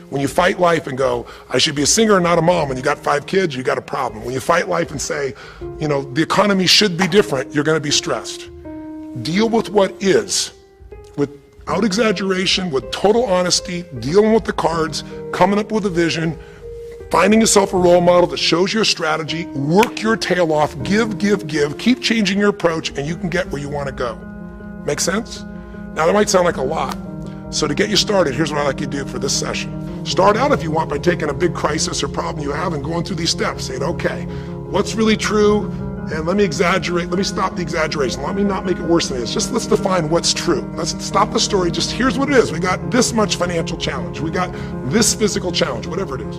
When you fight life and go, I should be a singer and not a mom, and you got 5 kids, you got a problem. When you fight life and say, you know, the economy should be different, you're gonna be stressed. Deal with what is, without exaggeration, with total honesty, dealing with the cards, coming up with a vision, finding yourself a role model that shows your strategy, work your tail off, give, keep changing your approach, and you can get where you wanna go. Make sense? Now that might sound like a lot. So to get you started, here's what I'd like you to do for this session. Start out, if you want, by taking a big crisis or problem you have and going through these steps, saying, okay, what's really true? And let me exaggerate, let me stop the exaggeration. Let me not make it worse than it is. Just let's define what's true. Let's stop the story, just here's what it is. We got this much financial challenge. We got this physical challenge, whatever it is.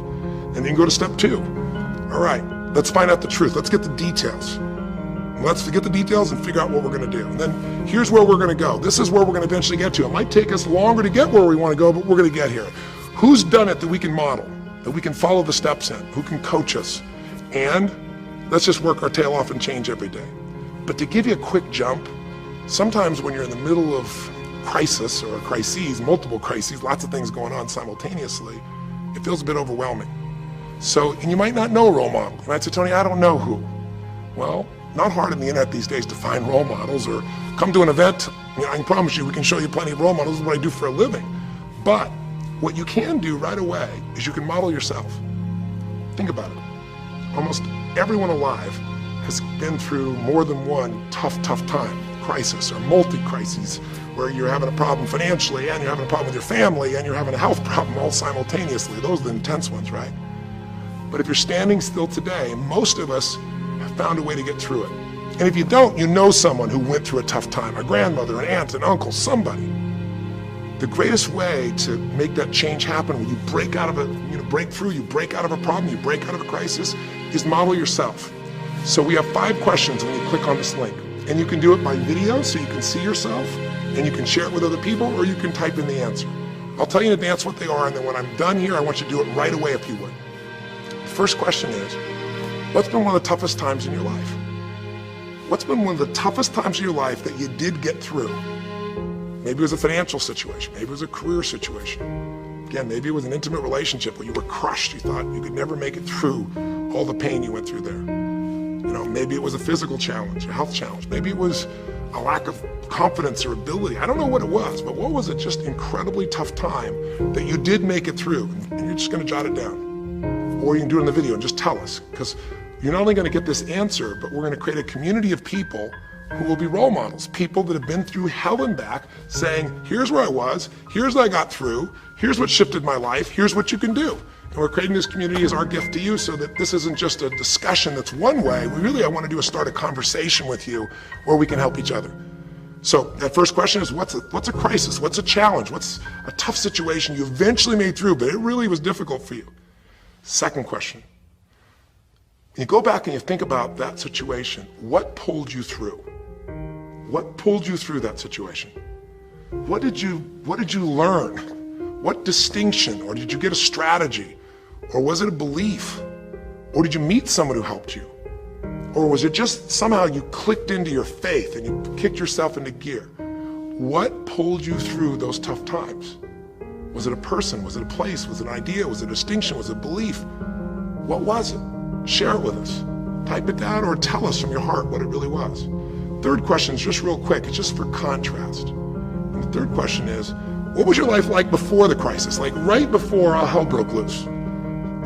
And then go to step 2. All right, let's find out the truth. Let's get the details. Let's get the details and figure out what we're gonna do. And then here's where we're gonna go. This is where we're gonna eventually get to. It might take us longer to get where we wanna go, but we're gonna get here. Who's done it that we can model, that we can follow the steps in, who can coach us? And let's just work our tail off and change every day. But to give you a quick jump, sometimes when you're in the middle of crisis or crises, multiple crises, lots of things going on simultaneously, it feels a bit overwhelming. So, and you might not know a role model. You might say, Tony, I don't know who. Well, not hard on the internet these days to find role models, or come to an event. You know, I can promise you we can show you plenty of role models. This is what I do for a living. But what you can do right away is you can model yourself. Think about it. Almost everyone alive has been through more than one tough time, crisis or multi-crises, where you're having a problem financially and you're having a problem with your family and you're having a health problem all simultaneously. Those are the intense ones, right? But if you're standing still today, most of us have found a way to get through it. And if you don't, you know someone who went through a tough time, a grandmother, an aunt, an uncle, somebody. The greatest way to make that change happen, when you break out of it, break through, you break out of a problem, you break out of a crisis, is model yourself. So we have 5 questions when you click on this link. And you can do it by video so you can see yourself, and you can share it with other people, or you can type in the answer. I'll tell you in advance what they are, and then when I'm done here, I want you to do it right away if you would. The first question is, what's been one of the toughest times in your life? What's been one of the toughest times in your life that you did get through? Maybe it was a financial situation, maybe it was a career situation. Again, maybe it was an intimate relationship where you were crushed, you thought you could never make it through all the pain you went through there. You know, maybe it was a physical challenge, a health challenge. Maybe it was a lack of confidence or ability. I don't know what it was, but what was it just incredibly tough time that you did make it through? And you're just gonna jot it down. Or you can do it in the video and just tell us, because you're not only gonna get this answer, but we're gonna create a community of people who will be role models, people that have been through hell and back, saying, here's where I was, here's what I got through, here's what shifted my life, here's what you can do. And we're creating this community as our gift to you, so that this isn't just a discussion that's one way. I want to do is start a conversation with you where we can help each other. So that first question is, what's a crisis? What's a challenge? What's a tough situation you eventually made through, but it really was difficult for you? Second question, when you go back and you think about that situation, what pulled you through? What pulled you through that situation? What did you learn? What distinction, or did you get a strategy? Or was it a belief? Or did you meet someone who helped you? Or was it just somehow you clicked into your faith and you kicked yourself into gear? What pulled you through those tough times? Was it a person? Was it a place? Was it an idea? Was it a distinction? Was it a belief? What was it? Share it with us. Type it down or tell us from your heart what it really was. Third question is just real quick. It's just for contrast. And the third question is, what was your life like before the crisis? Like right before all hell broke loose?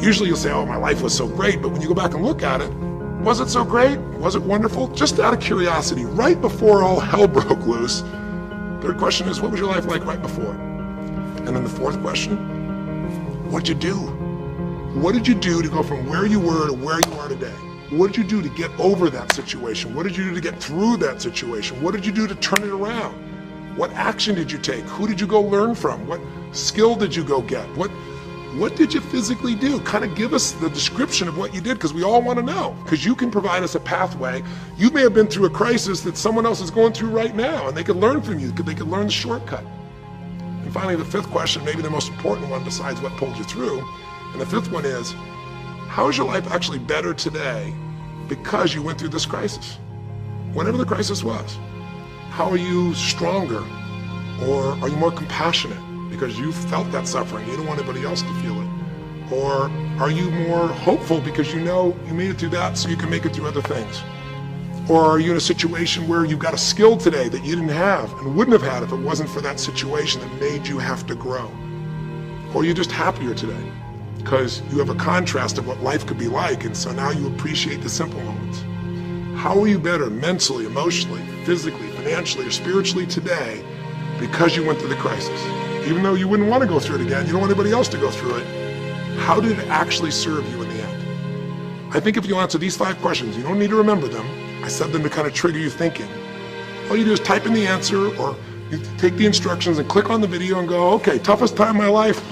Usually you'll say, oh, my life was so great. But when you go back and look at it, was it so great? Was it wonderful? Just out of curiosity, right before all hell broke loose. Third question is, what was your life like right before? And then the fourth question, what'd you do? What did you do to go from where you were to where you are today? What did you do to get over that situation? What did you do to get through that situation? What did you do to turn it around? What action did you take? Who did you go learn from? What skill did you go get? What did you physically do? Kind of give us the description of what you did, because we all want to know, because you can provide us a pathway. You may have been through a crisis that someone else is going through right now, and they could learn from you. They could learn the shortcut. And finally, the fifth question, maybe the most important one besides what pulled you through, and the fifth one is, how is your life actually better today because you went through this crisis? Whatever the crisis was. How are you stronger? Or are you more compassionate? because you felt that suffering, you don't want anybody else to feel it? Or are you more hopeful because you know you made it through that so you can make it through other things? Or are you in a situation where you've got a skill today that you didn't have and wouldn't have had if it wasn't for that situation that made you have to grow? Or are you just happier today because you have a contrast of what life could be like, and so now you appreciate the simple moments? How are you better mentally, emotionally, physically, financially, or spiritually today because you went through the crisis? Even though you wouldn't want to go through it again, you don't want anybody else to go through it, how did it actually serve you in the end? I think if you answer these 5 questions, you don't need to remember them. I said them to kind of trigger you thinking. All you do is type in the answer, or you take the instructions and click on the video and go, okay, toughest time in my life?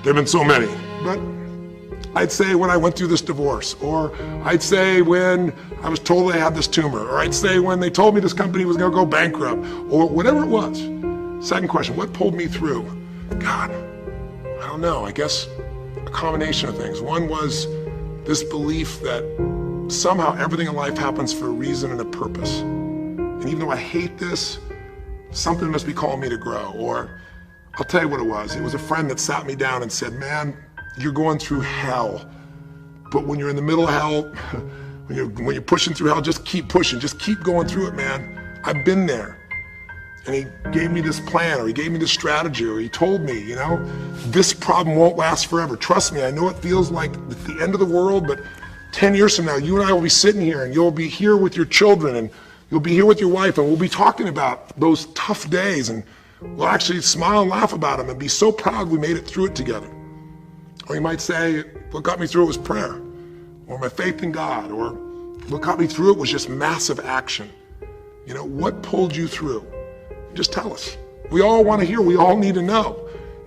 There have been so many, but I'd say when I went through this divorce, or I'd say when I was told I had this tumor, or I'd say when they told me this company was gonna go bankrupt, or whatever it was. Second question, what pulled me through? God, I don't know, I guess a combination of things. One was this belief that somehow everything in life happens for a reason and a purpose. And even though I hate this, something must be calling me to grow. Or I'll tell you what it was. It was a friend that sat me down and said, man, you're going through hell. But when you're in the middle of hell, when you're pushing through hell, just keep pushing, just keep going through it, man. I've been there. And he gave me this plan, or he gave me this strategy, or he told me, you know, this problem won't last forever. Trust me, I know it feels like the end of the world, but 10 years from now, you and I will be sitting here, and you'll be here with your children, and you'll be here with your wife, and we'll be talking about those tough days, and we'll actually smile and laugh about them and be so proud we made it through it together. Or you might say, what got me through it was prayer, or my faith in God, or what got me through it was just massive action. You know, what pulled you through? Just tell us. We all want to hear, we all need to know.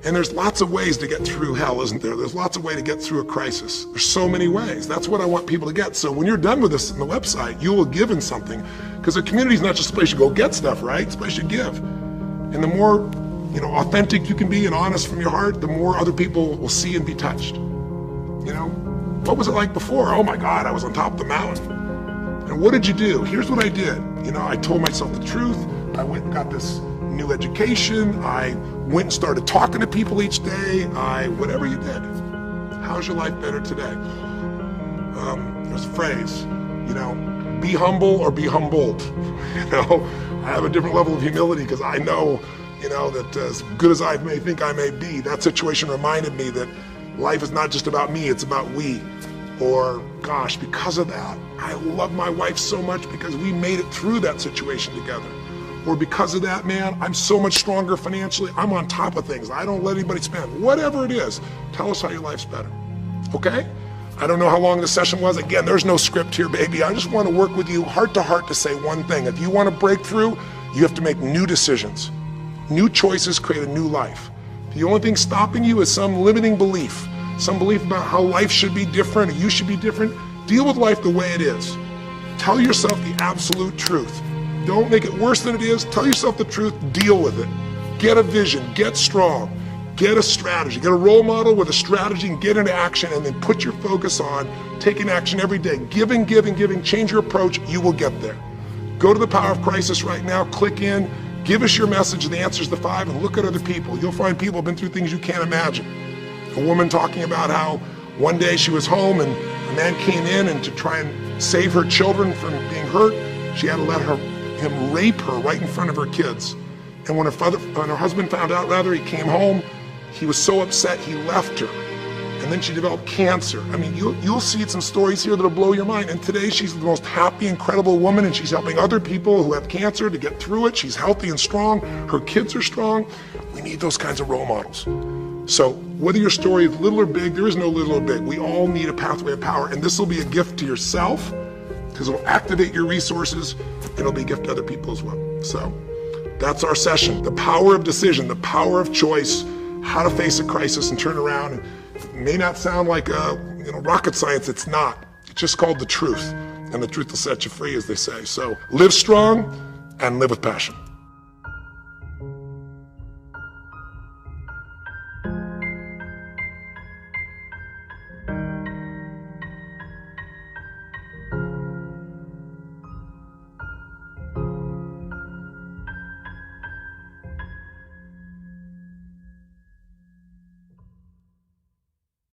And there's lots of ways to get through hell, isn't there? There's lots of ways to get through a crisis. There's so many ways. That's what I want people to get. So when you're done with this on the website, you will give in something, because a community is not just a place you go get stuff, right? It's a place you give. And the more, you know, authentic you can be and honest from your heart, the more other people will see and be touched. You know, what was it like before? Oh my God, I was on top of the mountain. And what did you do? Here's what I did. You know, I told myself the truth. I went and got this new education. I went and started talking to people each day. Whatever you did. How's your life better today? There's a phrase, you know, be humble or be humbled. You know, I have a different level of humility because I know, you know, that as good as I may think I may be, that situation reminded me that life is not just about me, it's about we. Or, gosh, because of that, I love my wife so much because we made it through that situation together. Or because of that, man, I'm so much stronger financially. I'm on top of things. I don't let anybody spend. Whatever it is, tell us how your life's better. Okay? I don't know how long the session was. Again, there's no script here, baby. I just want to work with you heart to heart to say one thing. If you want to break through, you have to make new decisions. New choices create a new life. The only thing stopping you is some limiting belief. Some belief about how life should be different, or you should be different. Deal with life the way it is. Tell yourself the absolute truth. Don't make it worse than it is. Tell yourself the truth, deal with it. Get a vision, get strong, get a strategy, get a role model with a strategy and get into action, and then put your focus on taking action every day. Giving, giving, giving, change your approach, you will get there. Go to the Power of Crisis right now, click in, give us your message and the answers to 5, and look at other people. You'll find people who have been through things you can't imagine. A woman talking about how one day she was home and a man came in, and to try and save her children from being hurt, she had to let him rape her right in front of her kids. And when her husband found out, he came home, he was so upset he left her. And then she developed cancer. I mean, you'll see some stories here that'll blow your mind. And today she's the most happy, incredible woman, and she's helping other people who have cancer to get through it. She's healthy and strong. Her kids are strong. We need those kinds of role models. So whether your story is little or big, there is no little or big. We all need a pathway of power, and this will be a gift to yourself because it'll activate your resources, and it'll be a gift to other people as well. So that's our session. The power of decision, the power of choice, how to face a crisis and turn around. And it may not sound like rocket science. It's not. It's just called the truth, and the truth will set you free, as they say. So live strong and live with passion.